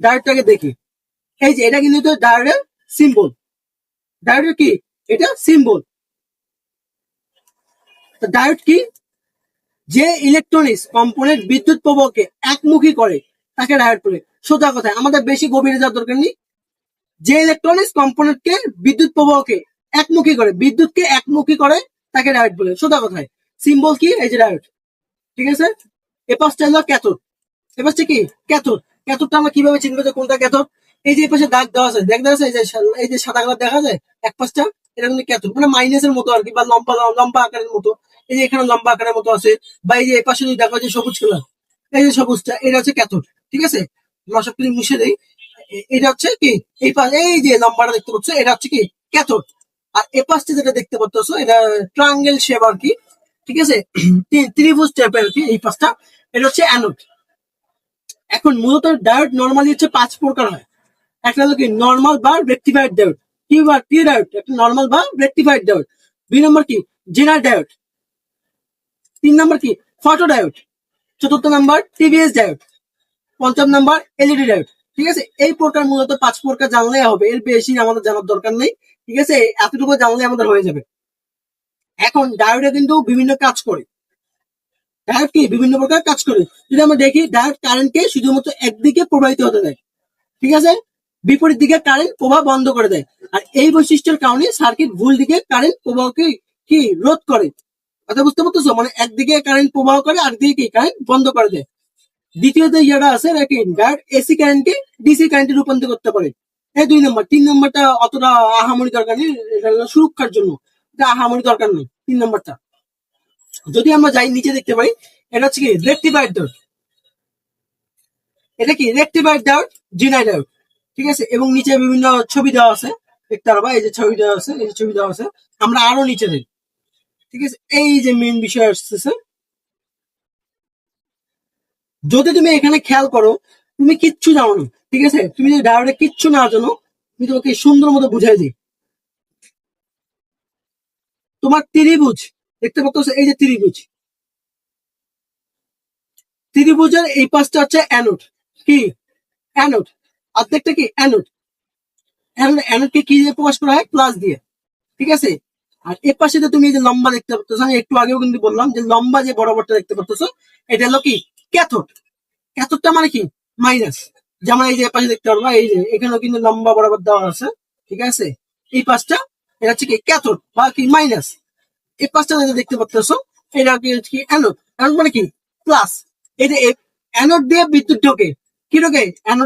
ডায়োডটাকে দেখি। এই যে এটা কিন্তু ডায়োডের সিম্বল। ডায়োডের কি? এটা সিম্বল। ডায়োড কি? যে ইলেকট্রনিক্স কম্পোনেন্ট বিদ্যুৎ প্রবাহকে একমুখী করে তাকে ডায়োড বলে। সোজা কথায়, আমাদের বেশি গভীরে যাওয়ার দরকার নেই। যে ইলেকট্রনিক্স কম্পোনেন্টকে বিদ্যুৎ প্রবাহকে একমুখী করে, বিদ্যুৎকে একমুখী করে তাকে ডায়োড বলে। সোজা কথায় সিম্বল কি? এই যে ডায়োড। ঠিক আছে। এ পাশটা হলো ক্যাথোড। এ পাশটা কি? ক্যাথোড। ক্যাথোডটা আমরা কিভাবে চিনবো যে কোনটা ক্যাথোড? এই যে পাশে দাগ দেওয়া আছে, দেখ দেওয়া আছে, এই যে সাদা কালার দেখা যায় এক পাশটা, এটা কিন্তু ক্যাথোড, মানে মাইনাসের মতো আর কি, বা লম্বা লম্বা আকারের মতো। এই যে এখানে লম্বা আকারের মতো আছে। বা এই যে এই পাশে যদি দেখো যে সবুজ কালার, এই যে সবুজটা, এটা হচ্ছে ক্যাথোড। ঠিক আছে। আমরা সবকিছু মুছে দেই। এটা হচ্ছে কি? এই পাশে এই যে লম্বাটা দেখতে পাচ্ছ, এটা হচ্ছে কি? ক্যাথোড। আর এ পাশটা যেটা দেখতে পাচ্ছ, এটা ট্রায়াঙ্গেল শেপ আর কি। ঠিক আছে। ত্রিভুজ টাইপের আর কি এই পাশটা, এটা হচ্ছে অ্যানোড। এখন মূলত ডায়োড নর্মালি হচ্ছে 5 প্রকার হয়। একটা হলো কি নর্মাল বা রেকটিফাইড ডায়োড। কি ডায়োড? একটা নর্মাল বা রেকটিফাইড ডায়োড। 2 নম্বর কি? Zener diode. 3 নম্বর কি? Photo diode. 4র্থ নাম্বার টিভিএস ডায়োড। 5ম নাম্বার এলইডি ডায়োড। ঠিক আছে। এই প্রকার মূলত 5 প্রকার জানলেই হবে, এর বেশি আমাদের জানার দরকার নেই। ঠিক আছে। এতটুকু জানলে আমাদের হয়ে যাবে। এখন ডায়োডে কিন্তু বিভিন্ন কাজ করে। ডায়োড কি? বিভিন্ন প্রকার কাজ করে। যদি আমরা দেখি, ডায়োড কারেন্টকে শুধুমাত্র একদিকে প্রবাহিত হতে দেয়। ঠিক আছে। বিপরীত দিকে কারেন্ট প্রবাহ বন্ধ করে দেয়। আর এই বৈশিষ্ট্যের কারণে সার্কিট ভুল দিকে কারেন্ট প্রবাহকে কি রোধ করে। কথা বুঝতে পারতেছো? মানে একদিকে কারেন্ট প্রবাহ করে, আর দিকে কি কারেন্ট বন্ধ করে দেয়। দ্বিতীয়ত ইয়েটা আছে কি, ডায়োড এসি কারেন্টকে ডিসি কারেন্টে রূপান্তর করতে পারে। এই 2 নম্বর। 3 নম্বরটা অতটা আহামরি দরকার নেই, এটা হলো সুরক্ষার জন্য। এটা আহামরি দরকার নেই 3 নম্বরটা। যদি আমরা যাই নিচে দেখতে পাই, এটা হচ্ছে কি রেকটিফায়ার ডায়োড। এটা কি রেকটিফায়ার ডায়োড, জিনার ডায়োড। ঠিক আছে। এবং নিচে বিভিন্ন ছবি দেওয়া আছে, দেখতে পারবা। এই যে ছবি দেওয়া আছে, এই যে ছবি দেওয়া আছে। আমরা আরো নিচে যাই। ঠিক আছে। এই যে মেন বিষয় আসতেছে, যদি তুমি এখানে খেয়াল করো, তুমি কিচ্ছু জানো না। ঠিক আছে। তুমি যদি ডায়োডে কিচ্ছু না জানো, আমি তোমাকে সুন্দর মতো বুঝাই দিই। তোমার ত্রিভুজ দেখতে পাচ্ছ, এই যে ত্রিভুজ, ত্রিভুজের এই পাশটা হচ্ছে অ্যানোড। কি? অ্যানোড। অর্ধেকটা কি? অ্যানোড। অ্যানোডকে কি দিয়ে প্রকাশ করা হয়? প্লাস দিয়ে। ঠিক আছে। আর এর পাশে তুমি এই যে লম্বা দেখতে পাচ্ছ, আমি একটু আগেও কিন্তু বললাম যে লম্বা যে বরাবরটা দেখতে পাচ্ছ, এটা হলো কি? ক্যাথোড। ক্যাথোডটা মানে কি? মাইনাস। যেমন এই যে পাশে দেখতে পারবা, এই যে এখানেও কিন্তু লম্বা বরাবর দেওয়া আছে। ঠিক আছে। এই পাশটা, এটা হচ্ছে কি ক্যাথোড বা কি মাইনাস। এই পাশটা যেটা দেখতে পাচ্ছ, এটা কি অ্যানোড। অ্যানোড মানে কি? প্লাস। এই যে অ্যানোড দিয়ে বিদ্যুৎ ঢোকে। কি ঢোকে? অ্যানোড